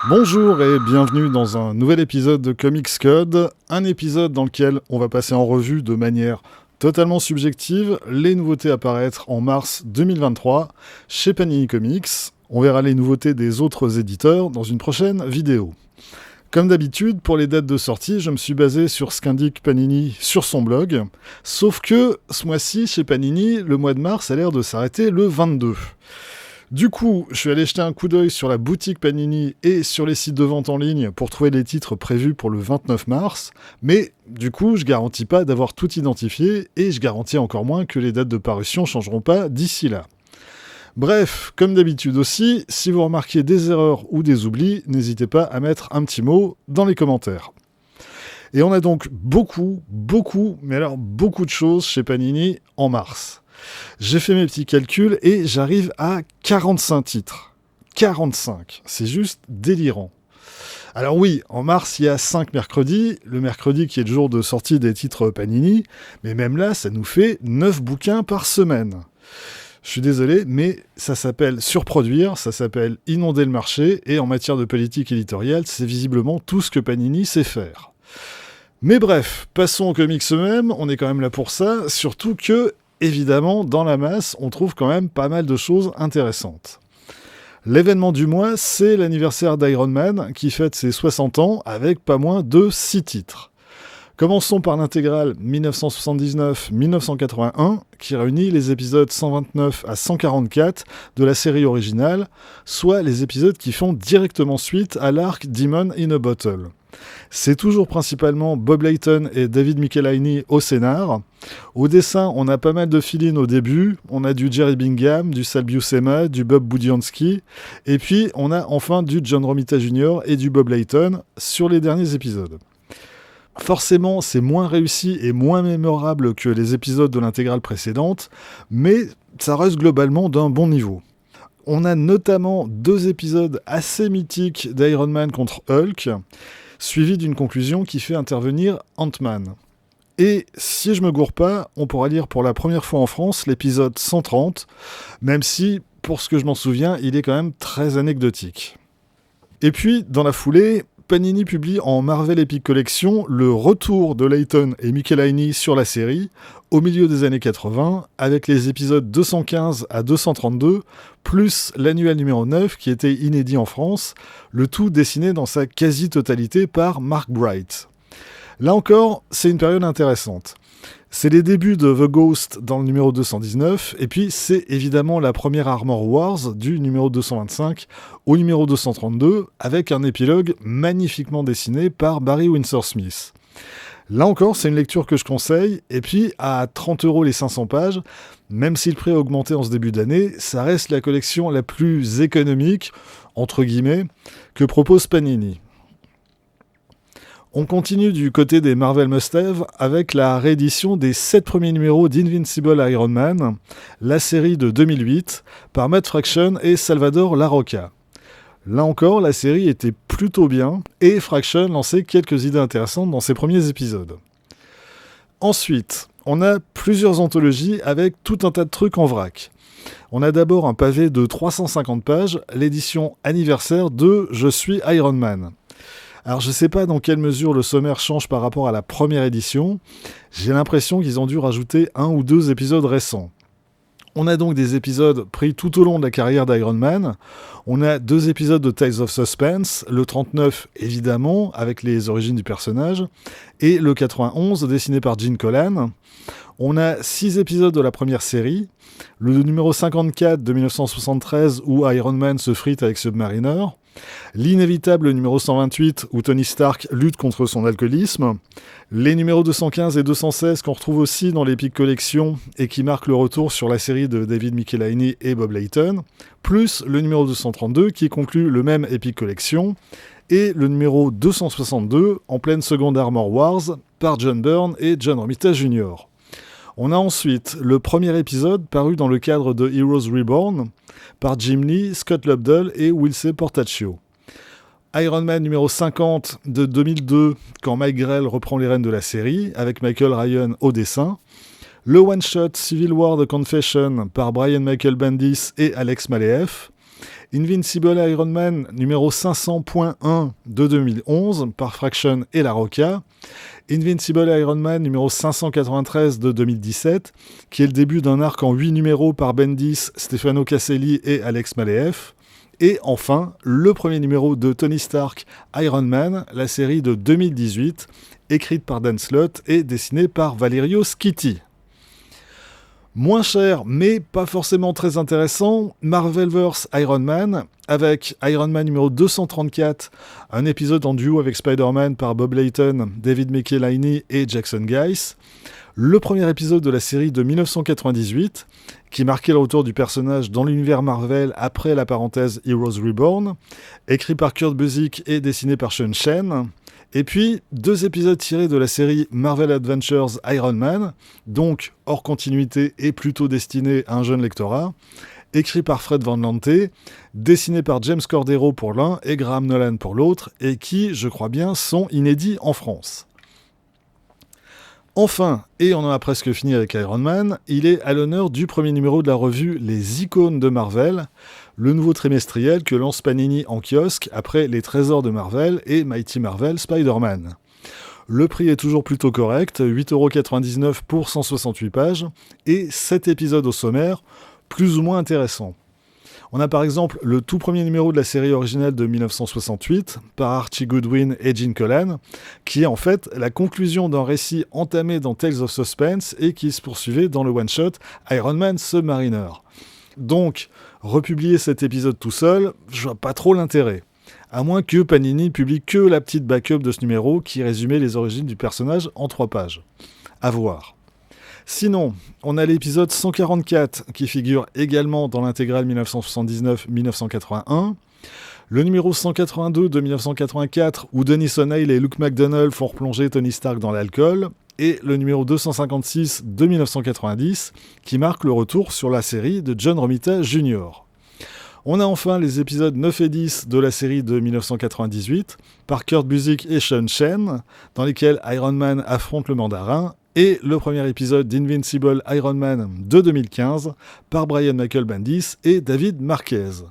Bonjour et bienvenue dans un nouvel épisode de Comics Code, un épisode dans lequel on va passer en revue de manière totalement subjective les nouveautés à paraître en mars 2023 chez Panini Comics. On verra les nouveautés des autres éditeurs dans une prochaine vidéo. Comme d'habitude, pour les dates de sortie, je me suis basé sur ce qu'indique Panini sur son blog, sauf que ce mois-ci, chez Panini, le mois de mars a l'air de s'arrêter le 22. Du coup, je suis allé jeter un coup d'œil sur la boutique Panini et sur les sites de vente en ligne pour trouver les titres prévus pour le 29 mars, mais du coup, je garantis pas d'avoir tout identifié et je garantis encore moins que les dates de parution changeront pas d'ici là. Bref, comme d'habitude aussi, si vous remarquez des erreurs ou des oublis, n'hésitez pas à mettre un petit mot dans les commentaires. Et on a donc beaucoup de choses chez Panini en mars. J'ai fait mes petits calculs et j'arrive à 45 titres. 45, c'est juste délirant. Alors oui, en mars, il y a 5 mercredis, le mercredi qui est le jour de sortie des titres Panini, mais même là, ça nous fait 9 bouquins par semaine. Je suis désolé, mais ça s'appelle surproduire, ça s'appelle inonder le marché, et en matière de politique éditoriale, c'est visiblement tout ce que Panini sait faire. Mais bref, passons aux comics eux-mêmes, on est quand même là pour ça, surtout que, évidemment, dans la masse, on trouve quand même pas mal de choses intéressantes. L'événement du mois, c'est l'anniversaire d'Iron Man, qui fête ses 60 ans avec pas moins de 6 titres. Commençons par l'intégrale 1979-1981, qui réunit les épisodes 129 à 144 de la série originale, soit les épisodes qui font directement suite à l'arc Demon in a Bottle. C'est toujours principalement Bob Layton et David Michelinie au scénar. Au dessin, on a pas mal de fill-in au début, on a du Jerry Bingham, du Sal Buscema, du Bob Budiansky, et puis on a enfin du John Romita Jr. et du Bob Layton sur les derniers épisodes. Forcément, c'est moins réussi et moins mémorable que les épisodes de l'intégrale précédente, mais ça reste globalement d'un bon niveau. On a notamment 2 épisodes assez mythiques d'Iron Man contre Hulk, suivi d'une conclusion qui fait intervenir Ant-Man. Et si je me gourre pas, on pourra lire pour la première fois en France l'épisode 130, même si, pour ce que je m'en souviens, il est quand même très anecdotique. Et puis, dans la foulée, Panini publie en Marvel Epic Collection le retour de Layton et Michelinie sur la série, au milieu des années 80, avec les épisodes 215 à 232, plus l'annuel numéro 9 qui était inédit en France, le tout dessiné dans sa quasi-totalité par Mark Bright. Là encore, c'est une période intéressante. C'est les débuts de The Ghost dans le numéro 219, et puis c'est évidemment la première Armor Wars du numéro 225 au numéro 232, avec un épilogue magnifiquement dessiné par Barry Windsor Smith. Là encore, c'est une lecture que je conseille, et puis à 30€ les 500 pages, même si le prix a augmenté en ce début d'année, ça reste la collection la plus économique, entre guillemets, que propose Panini. On continue du côté des Marvel Must-Have avec la réédition des 7 premiers numéros d'Invincible Iron Man, la série de 2008, par Matt Fraction et Salvador Larroca. Là encore, la série était plutôt bien, et Fraction lançait quelques idées intéressantes dans ses premiers épisodes. Ensuite, on a plusieurs anthologies avec tout un tas de trucs en vrac. On a d'abord un pavé de 350 pages, l'édition anniversaire de Je suis Iron Man. Alors je sais pas dans quelle mesure le sommaire change par rapport à la première édition, j'ai l'impression qu'ils ont dû rajouter 1 ou 2 épisodes récents. On a donc des épisodes pris tout au long de la carrière d'Iron Man, on a 2 épisodes de Tales of Suspense, le 39 évidemment, avec les origines du personnage, et le 91 dessiné par Gene Colan. On a 6 épisodes de la première série, le numéro 54 de 1973 où Iron Man se frite avec Submariner, l'inévitable numéro 128 où Tony Stark lutte contre son alcoolisme, les numéros 215 et 216 qu'on retrouve aussi dans l'Epic Collection et qui marquent le retour sur la série de David Michelinie et Bob Layton, plus le numéro 232 qui conclut le même Epic Collection, et le numéro 262 en pleine seconde Armor Wars par John Byrne et John Romita Jr. On a ensuite le premier épisode paru dans le cadre de Heroes Reborn par Jim Lee, Scott Lobdell et Wilce Portaccio. Iron Man numéro 50 de 2002 quand Mike Grell reprend les rênes de la série avec Michael Ryan au dessin. Le one-shot Civil War The Confession par Brian Michael Bendis et Alex Maleev. Invincible Iron Man numéro 500.1 de 2011 par Fraction et La Roca, Invincible Iron Man numéro 593 de 2017, qui est le début d'un arc en 8 numéros par Bendis, Stefano Caselli et Alex Maleev, et enfin, le premier numéro de Tony Stark Iron Man, la série de 2018, écrite par Dan Slott et dessinée par Valerio Schiti. Moins cher, mais pas forcément très intéressant, Marvelverse Iron Man, avec Iron Man numéro 234, un épisode en duo avec Spider-Man par Bob Layton, David Michelinie et Jackson Guice, le premier épisode de la série de 1998, qui marquait le retour du personnage dans l'univers Marvel après la parenthèse Heroes Reborn, écrit par Kurt Busiek et dessiné par Sean Chen, et puis 2 épisodes tirés de la série Marvel Adventures Iron Man, donc hors continuité et plutôt destinés à un jeune lectorat, écrit par Fred Van Lante, dessiné par James Cordero pour l'un et Graham Nolan pour l'autre, et qui, je crois bien, sont inédits en France. Enfin, et on en a presque fini avec Iron Man, il est à l'honneur du premier numéro de la revue Les Icônes de Marvel, le nouveau trimestriel que lance Panini en kiosque après Les Trésors de Marvel et Mighty Marvel Spider-Man. Le prix est toujours plutôt correct, 8,99€ pour 168 pages, et 7 épisodes au sommaire, plus ou moins intéressants. On a par exemple le tout premier numéro de la série originale de 1968 par Archie Goodwin et Gene Colan, qui est en fait la conclusion d'un récit entamé dans Tales of Suspense et qui se poursuivait dans le one-shot Iron Man Submariner. Donc, republier cet épisode tout seul, je vois pas trop l'intérêt. À moins que Panini publie que la petite backup de ce numéro qui résumait les origines du personnage en 3 pages. À voir. Sinon, on a l'épisode 144 qui figure également dans l'intégrale 1979-1981, le numéro 182 de 1984 où Dennis O'Neil et Luke McDonnell font replonger Tony Stark dans l'alcool, et le numéro 256 de 1990 qui marque le retour sur la série de John Romita Jr. On a enfin les épisodes 9 et 10 de la série de 1998 par Kurt Busiek et Sean Chen, dans lesquels Iron Man affronte le mandarin, et le premier épisode d'Invincible Iron Man de 2015 par Brian Michael Bendis et David Marquez.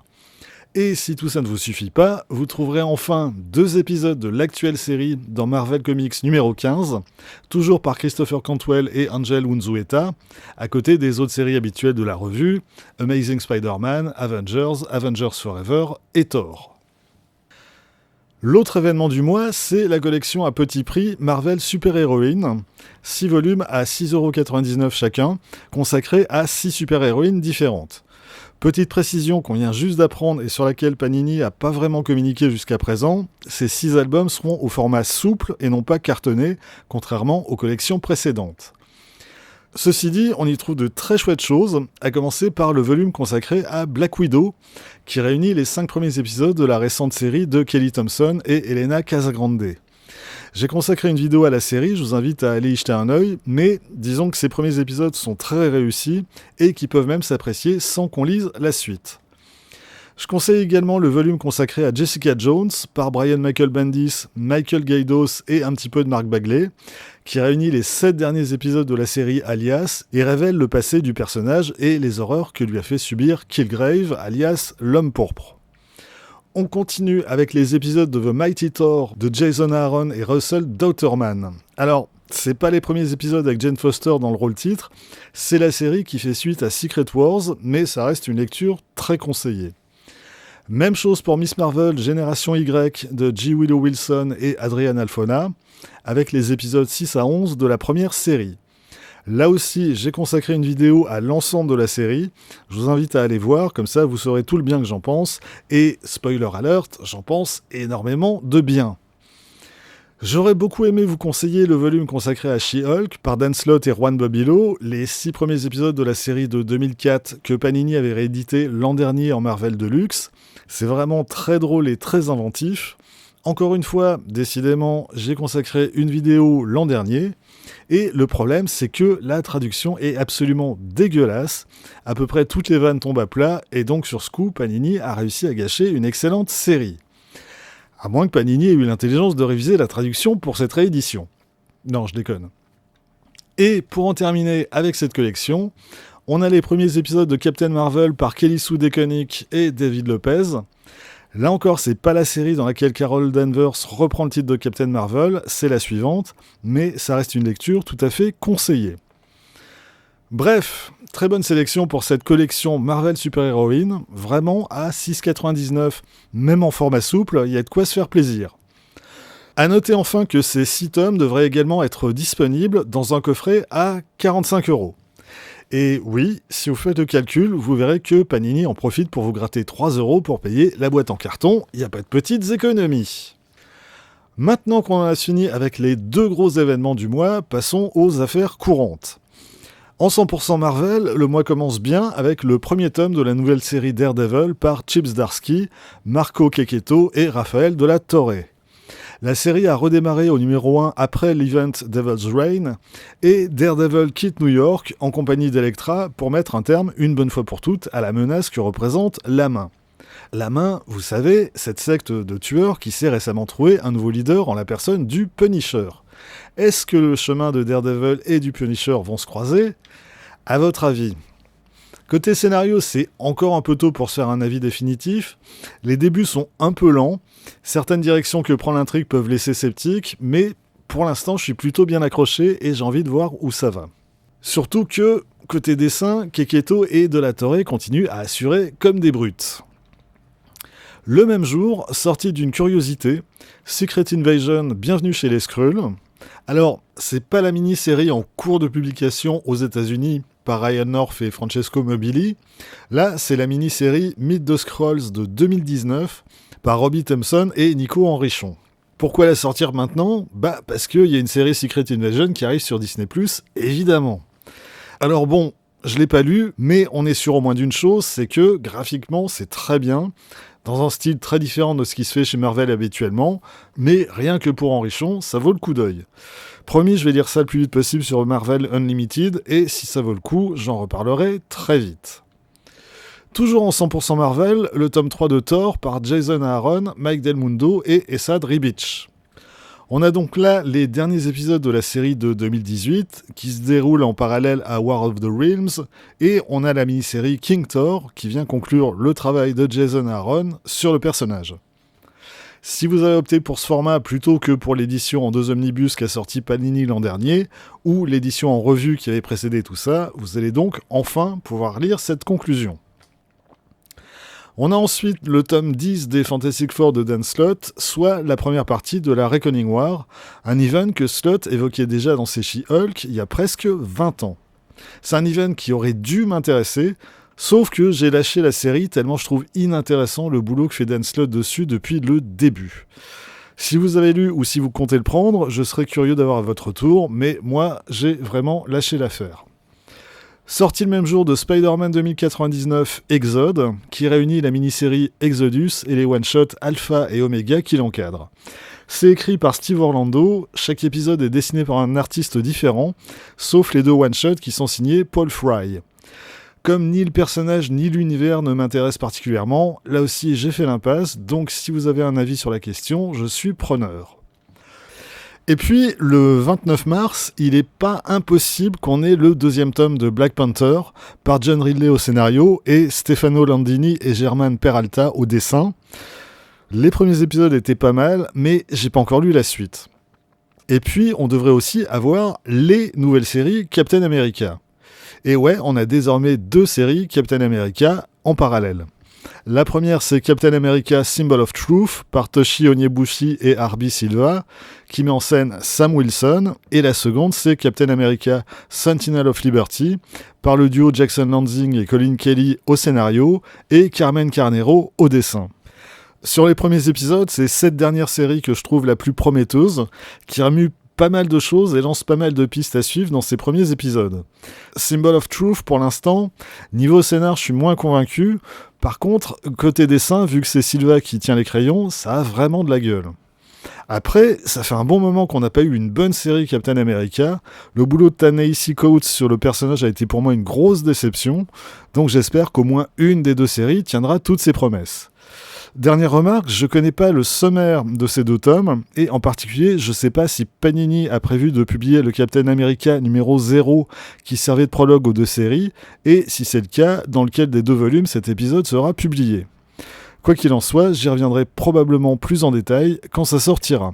Et si tout ça ne vous suffit pas, vous trouverez enfin 2 épisodes de l'actuelle série dans Marvel Comics numéro 15, toujours par Christopher Cantwell et Angel Unzueta, à côté des autres séries habituelles de la revue, Amazing Spider-Man, Avengers, Avengers Forever et Thor. L'autre événement du mois, c'est la collection à petit prix Marvel Super Héroïne, 6 volumes à 6,99€ chacun, consacrés à 6 super-héroïnes différentes. Petite précision qu'on vient juste d'apprendre et sur laquelle Panini n'a pas vraiment communiqué jusqu'à présent, ces 6 albums seront au format souple et non pas cartonné, contrairement aux collections précédentes. Ceci dit, on y trouve de très chouettes choses, à commencer par le volume consacré à Black Widow, qui réunit les 5 premiers épisodes de la récente série de Kelly Thompson et Elena Casagrande. J'ai consacré une vidéo à la série, je vous invite à aller y jeter un œil, mais disons que ces premiers épisodes sont très réussis et qui peuvent même s'apprécier sans qu'on lise la suite. Je conseille également le volume consacré à Jessica Jones par Brian Michael Bendis, Michael Gaydos et un petit peu de Mark Bagley, qui réunit les 7 derniers épisodes de la série Alias et révèle le passé du personnage et les horreurs que lui a fait subir Killgrave, alias l'homme pourpre. On continue avec les épisodes de The Mighty Thor de Jason Aaron et Russell Dauterman. Alors, c'est pas les premiers épisodes avec Jane Foster dans le rôle titre, c'est la série qui fait suite à Secret Wars, mais ça reste une lecture très conseillée. Même chose pour Miss Marvel Génération Y de G. Willow Wilson et Adrian Alphona, avec les épisodes 6 à 11 de la première série. Là aussi, j'ai consacré une vidéo à l'ensemble de la série, je vous invite à aller voir, comme ça vous saurez tout le bien que j'en pense, et spoiler alert, j'en pense énormément de bien. J'aurais beaucoup aimé vous conseiller le volume consacré à She-Hulk par Dan Slott et Juan Bobilo, les 6 premiers épisodes de la série de 2004 que Panini avait réédité l'an dernier en Marvel Deluxe. C'est vraiment très drôle et très inventif. Encore une fois, décidément, j'ai consacré une vidéo l'an dernier, et le problème c'est que la traduction est absolument dégueulasse, à peu près toutes les vannes tombent à plat, et donc sur ce coup, Panini a réussi à gâcher une excellente série. À moins que Panini ait eu l'intelligence de réviser la traduction pour cette réédition. Non, je déconne. Et pour en terminer avec cette collection, On a les premiers épisodes de Captain Marvel par Kelly Sue DeConnick et David Lopez. Là encore, c'est pas la série dans laquelle Carol Danvers reprend le titre de Captain Marvel, c'est la suivante, mais ça reste une lecture tout à fait conseillée. Bref, très bonne sélection pour cette collection Marvel Super Heroine, vraiment à 6,99, même en format souple, il y a de quoi se faire plaisir. A noter enfin que ces 6 tomes devraient également être disponibles dans un coffret à 45€. Et oui, si vous faites le calcul, vous verrez que Panini en profite pour vous gratter 3€ pour payer la boîte en carton, il n'y a pas de petites économies. Maintenant qu'on en a fini avec les 2 gros événements du mois, passons aux affaires courantes. En 100% Marvel, le mois commence bien avec le premier tome de la nouvelle série Daredevil par Chip Zdarsky, Marco Checchetto et Raphaël de la Torre. La série a redémarré au numéro 1 après l'event Devil's Reign, et Daredevil quitte New York en compagnie d'Elektra pour mettre un terme, une bonne fois pour toutes, à la menace que représente la Main. La Main, vous savez, cette secte de tueurs qui s'est récemment trouvé un nouveau leader en la personne du Punisher. Est-ce que le chemin de Daredevil et du Punisher vont se croiser ? À votre avis ? Côté scénario, c'est encore un peu tôt pour se faire un avis définitif. Les débuts sont un peu lents. Certaines directions que prend l'intrigue peuvent laisser sceptique, mais pour l'instant, je suis plutôt bien accroché et j'ai envie de voir où ça va. Surtout que, côté dessin, Checchetto et De La Torre continuent à assurer comme des brutes. Le même jour, sortie d'une curiosité, Secret Invasion, bienvenue chez les Skrulls. Alors, c'est pas la mini-série en cours de publication aux États-Unis par Ryan North et Francesco Mobili. Là, c'est la mini-série Meet the Skrulls de 2019 par Robbie Thompson et Nico Henrichon. Pourquoi la sortir maintenant ? Parce qu'il y a une série Secret Invasion qui arrive sur Disney+, évidemment. Alors bon, je l'ai pas lu, mais on est sûr au moins d'une chose, c'est que graphiquement, c'est très bien, dans un style très différent de ce qui se fait chez Marvel habituellement, mais rien que pour Henrichon, ça vaut le coup d'œil. Promis, je vais lire ça le plus vite possible sur Marvel Unlimited, et si ça vaut le coup, j'en reparlerai très vite. Toujours en 100% Marvel, le tome 3 de Thor par Jason Aaron, Mike Del Mundo et Esad Ribic. On a donc là les derniers épisodes de la série de 2018 qui se déroulent en parallèle à War of the Realms, et on a la mini-série King Thor qui vient conclure le travail de Jason Aaron sur le personnage. Si vous avez opté pour ce format plutôt que pour l'édition en 2 omnibus qu'a sorti Panini l'an dernier, ou l'édition en revue qui avait précédé tout ça, vous allez donc enfin pouvoir lire cette conclusion. On a ensuite le tome 10 des Fantastic Four de Dan Slott, soit la première partie de la Reckoning War, un event que Slott évoquait déjà dans ses She-Hulk il y a presque 20 ans. C'est un event qui aurait dû m'intéresser, sauf que j'ai lâché la série tellement je trouve inintéressant le boulot que fait Dan Slott dessus depuis le début. Si vous avez lu ou si vous comptez le prendre, je serais curieux d'avoir votre retour, mais moi, j'ai vraiment lâché l'affaire. Sorti le même jour de Spider-Man 2099 Exode, qui réunit la mini-série Exodus et les one-shots Alpha et Omega qui l'encadrent. C'est écrit par Steve Orlando, chaque épisode est dessiné par un artiste différent, sauf les 2 one-shots qui sont signés Paul Fry. Comme ni le personnage ni l'univers ne m'intéressent particulièrement, là aussi j'ai fait l'impasse, donc si vous avez un avis sur la question, je suis preneur. Et puis, le 29 mars, il n'est pas impossible qu'on ait le 2e tome de Black Panther, par John Ridley au scénario, et Stefano Landini et Germán Peralta au dessin. Les premiers épisodes étaient pas mal, mais j'ai pas encore lu la suite. Et puis, on devrait aussi avoir les nouvelles séries Captain America. Et ouais, on a désormais 2 séries Captain America en parallèle. La première, c'est Captain America Symbol of Truth par Toshi Onyebushi et Arby Silva, qui met en scène Sam Wilson. Et la seconde, c'est Captain America Sentinel of Liberty par le duo Jackson Lanzing et Colin Kelly au scénario et Carmen Carnero au dessin. Sur les premiers épisodes, c'est cette dernière série que je trouve la plus prometteuse, qui remue pas mal de choses et lance pas mal de pistes à suivre dans ses premiers épisodes. Symbol of Truth, pour l'instant, niveau scénar, je suis moins convaincu. Par contre, côté dessin, vu que c'est Silva qui tient les crayons, ça a vraiment de la gueule. Après, ça fait un bon moment qu'on n'a pas eu une bonne série Captain America. Le boulot de Ta-Nehisi Coates sur le personnage a été pour moi une grosse déception, donc j'espère qu'au moins une des 2 séries tiendra toutes ses promesses. Dernière remarque, je connais pas le sommaire de ces 2 tomes, et en particulier, je sais pas si Panini a prévu de publier le Captain America numéro 0 qui servait de prologue aux 2 séries, et si c'est le cas, dans lequel des 2 volumes cet épisode sera publié. Quoi qu'il en soit, j'y reviendrai probablement plus en détail quand ça sortira.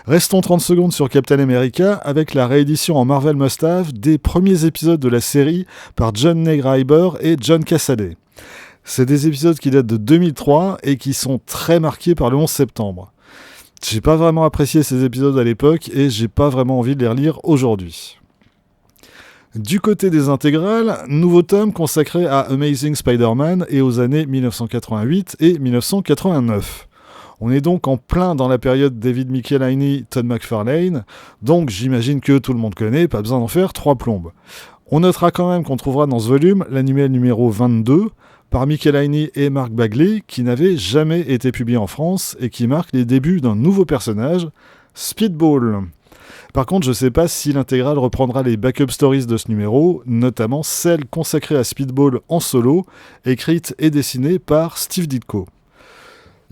Restons 30 secondes sur Captain America avec la réédition en Marvel Must-Have des premiers épisodes de la série par John Negraiber et John Cassaday. C'est des épisodes qui datent de 2003 et qui sont très marqués par le 11 septembre. J'ai pas vraiment apprécié ces épisodes à l'époque et j'ai pas vraiment envie de les relire aujourd'hui. Du côté des intégrales, nouveau tome consacré à Amazing Spider-Man et aux années 1988 et 1989. On est donc en plein dans la période David Michelinie, Todd McFarlane, donc j'imagine que tout le monde connaît, pas besoin d'en faire 3 plombes. On notera quand même qu'on trouvera dans ce volume l'annuel numéro 22, par Michelinie et Mark Bagley, qui n'avait jamais été publié en France et qui marque les débuts d'un nouveau personnage, Speedball. Par contre, je ne sais pas si l'intégrale reprendra les backup stories de ce numéro, notamment celle consacrée à Speedball en solo, écrite et dessinée par Steve Ditko.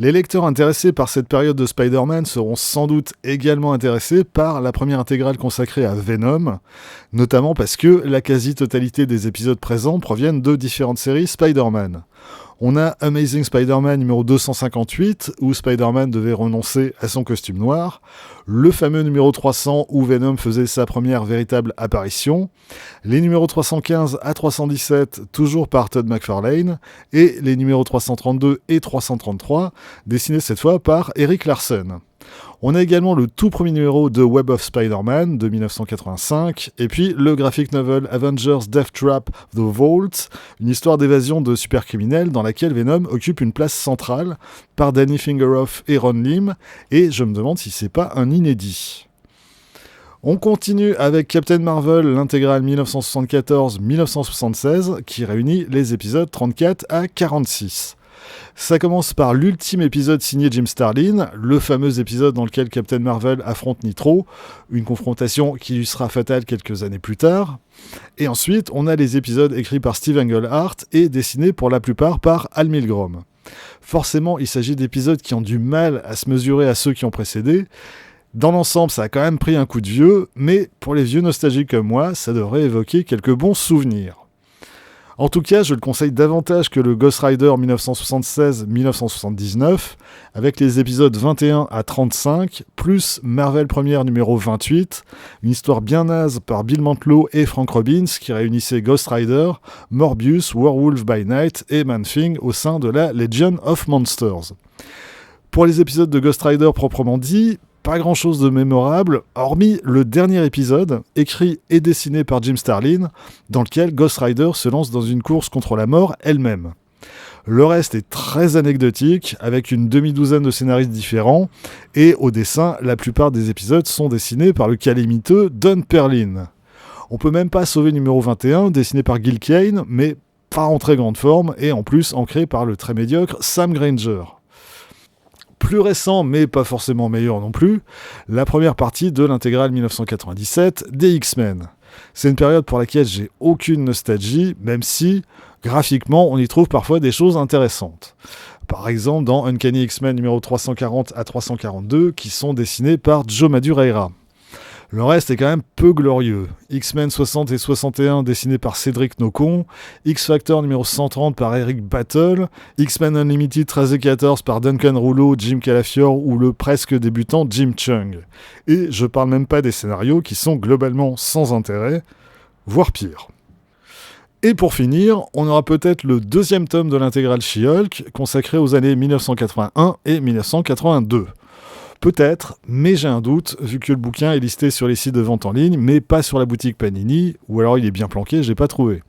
Les lecteurs intéressés par cette période de Spider-Man seront sans doute également intéressés par la première intégrale consacrée à Venom, notamment parce que la quasi-totalité des épisodes présents proviennent de différentes séries Spider-Man. On a Amazing Spider-Man numéro 258, où Spider-Man devait renoncer à son costume noir, le fameux numéro 300 où Venom faisait sa première véritable apparition, les numéros 315 à 317, toujours par Todd McFarlane, et les numéros 332 et 333, dessinés cette fois par Erik Larsen. On a également le tout premier numéro de Web of Spider-Man de 1985, et puis le graphic novel Avengers Death Trap The Vault, une histoire d'évasion de supercriminels dans laquelle Venom occupe une place centrale par Danny Fingeroff et Ron Lim, et je me demande si c'est pas un inédit. On continue avec Captain Marvel, l'intégrale 1974-1976, qui réunit les épisodes 34 à 46. Ça commence par l'ultime épisode signé Jim Starlin, le fameux épisode dans lequel Captain Marvel affronte Nitro, une confrontation qui lui sera fatale quelques années plus tard. Et ensuite, on a les épisodes écrits par Steve Englehart et dessinés pour la plupart par Al Milgrom. Forcément, il s'agit d'épisodes qui ont du mal à se mesurer à ceux qui ont précédé. Dans l'ensemble, ça a quand même pris un coup de vieux, mais pour les vieux nostalgiques comme moi, ça devrait évoquer quelques bons souvenirs. En tout cas, je le conseille davantage que le Ghost Rider 1976-1979, avec les épisodes 21 à 35, plus Marvel Première numéro 28, une histoire bien naze par Bill Mantlo et Frank Robbins qui réunissait Ghost Rider, Morbius, Werewolf by Night et Man-Thing au sein de la Legion of Monsters. Pour les épisodes de Ghost Rider proprement dit, pas grand chose de mémorable, hormis le dernier épisode, écrit et dessiné par Jim Starlin, dans lequel Ghost Rider se lance dans une course contre la mort elle-même. Le reste est très anecdotique, avec une demi-douzaine de scénaristes différents, et au dessin, la plupart des épisodes sont dessinés par le calamiteux Don Perlin. On peut même pas sauver numéro 21, dessiné par Gil Kane, mais pas en très grande forme, et en plus ancré par le très médiocre Sam Granger. Plus récent, mais pas forcément meilleur non plus, la première partie de l'intégrale 1997 des X-Men. C'est une période pour laquelle j'ai aucune nostalgie, même si, graphiquement, on y trouve parfois des choses intéressantes. Par exemple, dans Uncanny X-Men numéro 340 à 342, qui sont dessinés par Joe Madureira. Le reste est quand même peu glorieux. X-Men 60 et 61 dessinés par Cédric Nocon, X-Factor numéro 130 par Eric Battle, X-Men Unlimited 13 et 14 par Duncan Rouleau, Jim Calafiore ou le presque débutant Jim Chung. Et je parle même pas des scénarios qui sont globalement sans intérêt, voire pire. Et pour finir, on aura peut-être le deuxième tome de l'intégrale She-Hulk, consacré aux années 1981 et 1982. Peut-être, mais j'ai un doute, vu que le bouquin est listé sur les sites de vente en ligne, mais pas sur la boutique Panini, ou alors il est bien planqué, je l'ai pas trouvé.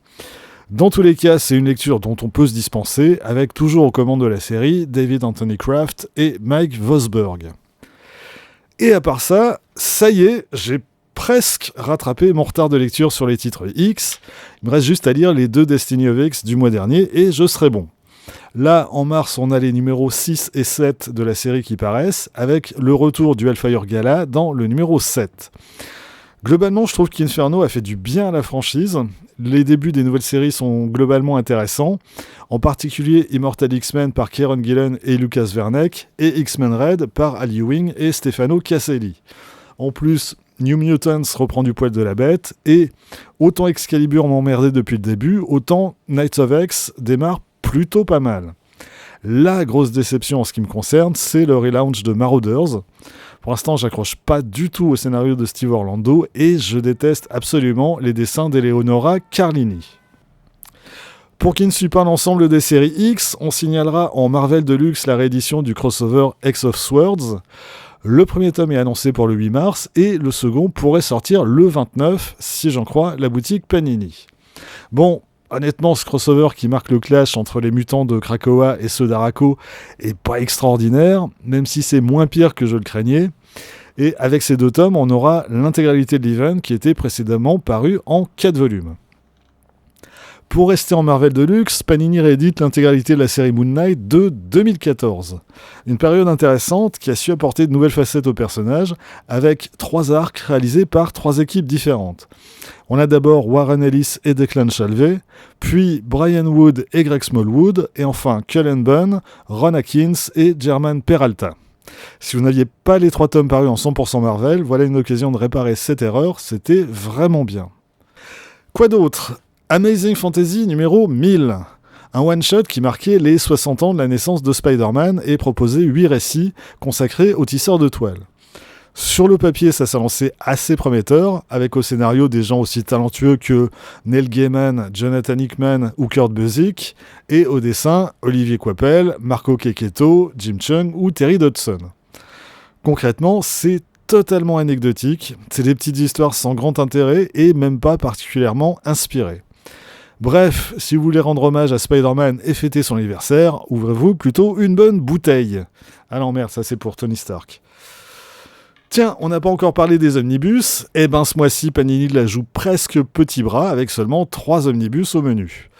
Dans tous les cas, c'est une lecture dont on peut se dispenser, avec toujours aux commandes de la série David Anthony Kraft et Mike Vosberg. Et à part ça y est, j'ai presque rattrapé mon retard de lecture sur les titres X. Il me reste juste à lire les 2 Destiny of X du mois dernier, et je serai bon. Là, en mars, on a les numéros 6 et 7 de la série qui paraissent, avec le retour du Hellfire Gala dans le numéro 7. Globalement, je trouve qu'Inferno a fait du bien à la franchise. Les débuts des nouvelles séries sont globalement intéressants, en particulier Immortal X-Men par Kieron Gillen et Lucas Werneck, et X-Men Red par Al Ewing et Stefano Caselli. En plus, New Mutants reprend du poil de la bête, et autant Excalibur m'emmerdait depuis le début, autant Knights of X démarre plutôt pas mal. La grosse déception en ce qui me concerne, c'est le relaunch de Marauders. Pour l'instant, j'accroche pas du tout au scénario de Steve Orlando et je déteste absolument les dessins d'Eleonora Carlini. Pour qui ne suit pas l'ensemble des séries X, on signalera en Marvel Deluxe la réédition du crossover X of Swords. Le premier tome est annoncé pour le 8 mars et le second pourrait sortir le 29, si j'en crois la boutique Panini. Bon, honnêtement, ce crossover qui marque le clash entre les mutants de Krakoa et ceux d'Araco est pas extraordinaire, même si c'est moins pire que je le craignais. Et avec ces 2 tomes, on aura l'intégralité de l'event qui était précédemment paru en 4 volumes. Pour rester en Marvel Deluxe, Panini réédite l'intégralité de la série Moon Knight de 2014. Une période intéressante qui a su apporter de nouvelles facettes au personnage, avec 3 arcs réalisés par 3 équipes différentes. On a d'abord Warren Ellis et Declan Shalvey, puis Brian Wood et Greg Smallwood, et enfin Cullen Bunn, Ron Atkins et German Peralta. Si vous n'aviez pas les 3 tomes parus en 100% Marvel, voilà une occasion de réparer cette erreur, c'était vraiment bien. Quoi d'autre ? Amazing Fantasy numéro 1000, un one-shot qui marquait les 60 ans de la naissance de Spider-Man et proposait 8 récits consacrés aux tisseurs de toile. Sur le papier, ça s'annonçait assez prometteur, avec au scénario des gens aussi talentueux que Neil Gaiman, Jonathan Hickman ou Kurt Busiek, et au dessin, Olivier Coipel, Marco Checchetto, Jim Cheung ou Terry Dodson. Concrètement, c'est totalement anecdotique, c'est des petites histoires sans grand intérêt et même pas particulièrement inspirées. Bref, si vous voulez rendre hommage à Spider-Man et fêter son anniversaire, ouvrez-vous plutôt une bonne bouteille. Ah non, merde, ça c'est pour Tony Stark. Tiens, on n'a pas encore parlé des omnibus. Eh ben, ce mois-ci, Panini la joue presque petit bras avec seulement 3 omnibus au menu.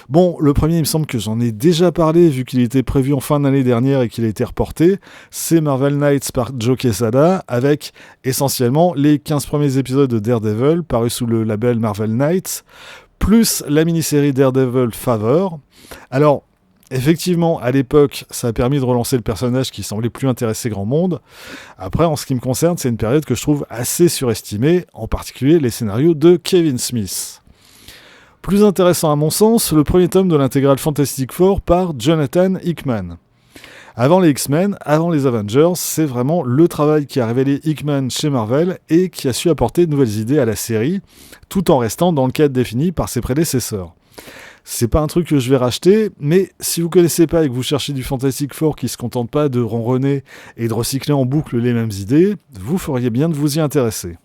Bon, le premier, il me semble que j'en ai déjà parlé vu qu'il était prévu en fin d'année dernière et qu'il a été reporté. C'est Marvel Knights par Joe Quesada avec essentiellement les 15 premiers épisodes de Daredevil parus sous le label Marvel Knights, plus la mini-série Daredevil Favor. Alors, effectivement, à l'époque, ça a permis de relancer le personnage qui semblait plus intéresser grand monde. Après, en ce qui me concerne, c'est une période que je trouve assez surestimée, en particulier les scénarios de Kevin Smith. Plus intéressant à mon sens, le premier tome de l'intégrale Fantastic Four par Jonathan Hickman. Avant les X-Men, avant les Avengers, c'est vraiment le travail qui a révélé Hickman chez Marvel et qui a su apporter de nouvelles idées à la série, tout en restant dans le cadre défini par ses prédécesseurs. C'est pas un truc que je vais racheter, mais si vous connaissez pas et que vous cherchez du Fantastic Four qui se contente pas de ronronner et de recycler en boucle les mêmes idées, vous feriez bien de vous y intéresser.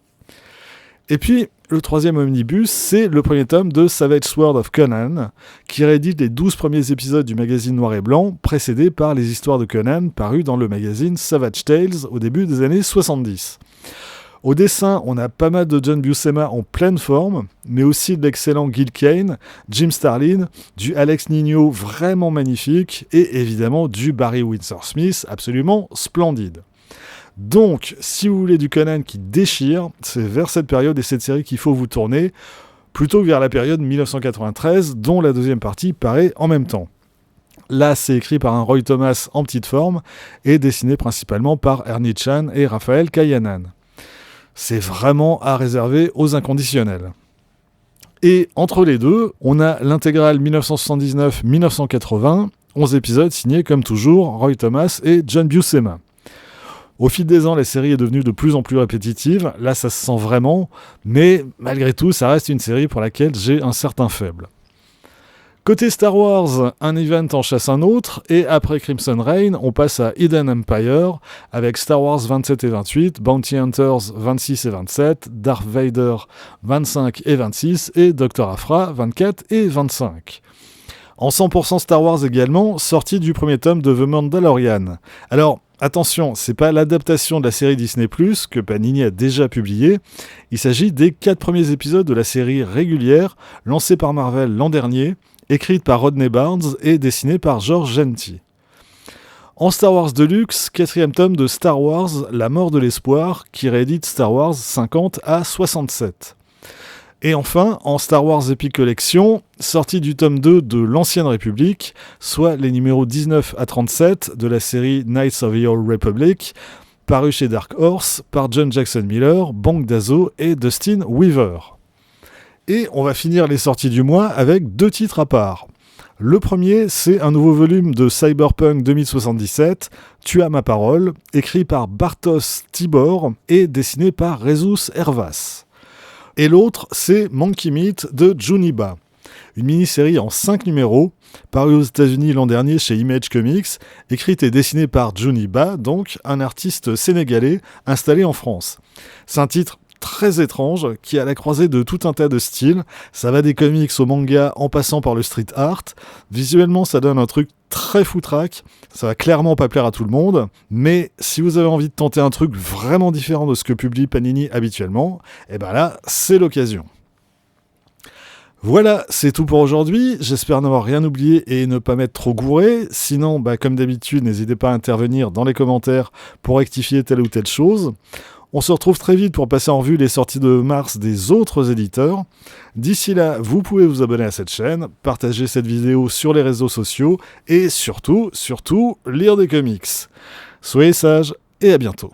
Et puis, le troisième omnibus, c'est le premier tome de Savage Sword of Conan, qui réédite les 12 premiers épisodes du magazine Noir et Blanc, précédés par les histoires de Conan parues dans le magazine Savage Tales au début des années 70. Au dessin, on a pas mal de John Buscema en pleine forme, mais aussi de l'excellent Gil Kane, Jim Starlin, du Alex Nino vraiment magnifique, et évidemment du Barry Windsor Smith absolument splendide. Donc, si vous voulez du Conan qui déchire, c'est vers cette période et cette série qu'il faut vous tourner, plutôt que vers la période 1993, dont la deuxième partie paraît en même temps. Là, c'est écrit par un Roy Thomas en petite forme, et dessiné principalement par Ernie Chan et Raphaël Kayanan. C'est vraiment à réserver aux inconditionnels. Et entre les deux, on a l'intégrale 1979-1980, 11 épisodes signés comme toujours Roy Thomas et John Buscema. Au fil des ans, la série est devenue de plus en plus répétitive, là ça se sent vraiment, mais malgré tout, ça reste une série pour laquelle j'ai un certain faible. Côté Star Wars, un event en chasse un autre, et après Crimson Reign, on passe à Hidden Empire, avec Star Wars 27 et 28, Bounty Hunters 26 et 27, Darth Vader 25 et 26, et Dr. Aphra 24 et 25. En 100% Star Wars également, sortie du premier tome de The Mandalorian. Alors, attention, c'est pas l'adaptation de la série Disney+, que Panini a déjà publiée. Il s'agit des 4 premiers épisodes de la série régulière, lancée par Marvel l'an dernier, écrite par Rodney Barnes et dessinée par George Genty. En Star Wars Deluxe, 4e tome de Star Wars, La mort de l'espoir, qui réédite Star Wars 50 à 67. Et enfin, en Star Wars Epic Collection, sortie du tome 2 de l'Ancienne République, soit les numéros 19 à 37 de la série Knights of the Old Republic, paru chez Dark Horse par John Jackson Miller, Bank Dazo et Dustin Weaver. Et on va finir les sorties du mois avec 2 titres à part. Le premier, c'est un nouveau volume de Cyberpunk 2077, Tu as ma parole, écrit par Bartosz Tibor et dessiné par Rezus Hervas. Et l'autre, c'est Monkey Meat de Juniba, une mini-série en 5 numéros, parue aux États-Unis l'an dernier chez Image Comics, écrite et dessinée par Juniba, donc un artiste sénégalais installé en France. C'est un titre très étrange, qui est à la croisée de tout un tas de styles. Ça va des comics au manga en passant par le street art. Visuellement, ça donne un truc très foutraque. Ça va clairement pas plaire à tout le monde, mais si vous avez envie de tenter un truc vraiment différent de ce que publie Panini habituellement, et ben là, c'est l'occasion. Voilà, c'est tout pour aujourd'hui. J'espère n'avoir rien oublié et ne pas m'être trop gouré. Sinon, comme d'habitude, n'hésitez pas à intervenir dans les commentaires pour rectifier telle ou telle chose. On se retrouve très vite pour passer en revue les sorties de mars des autres éditeurs. D'ici là, vous pouvez vous abonner à cette chaîne, partager cette vidéo sur les réseaux sociaux et surtout, lire des comics. Soyez sages et à bientôt.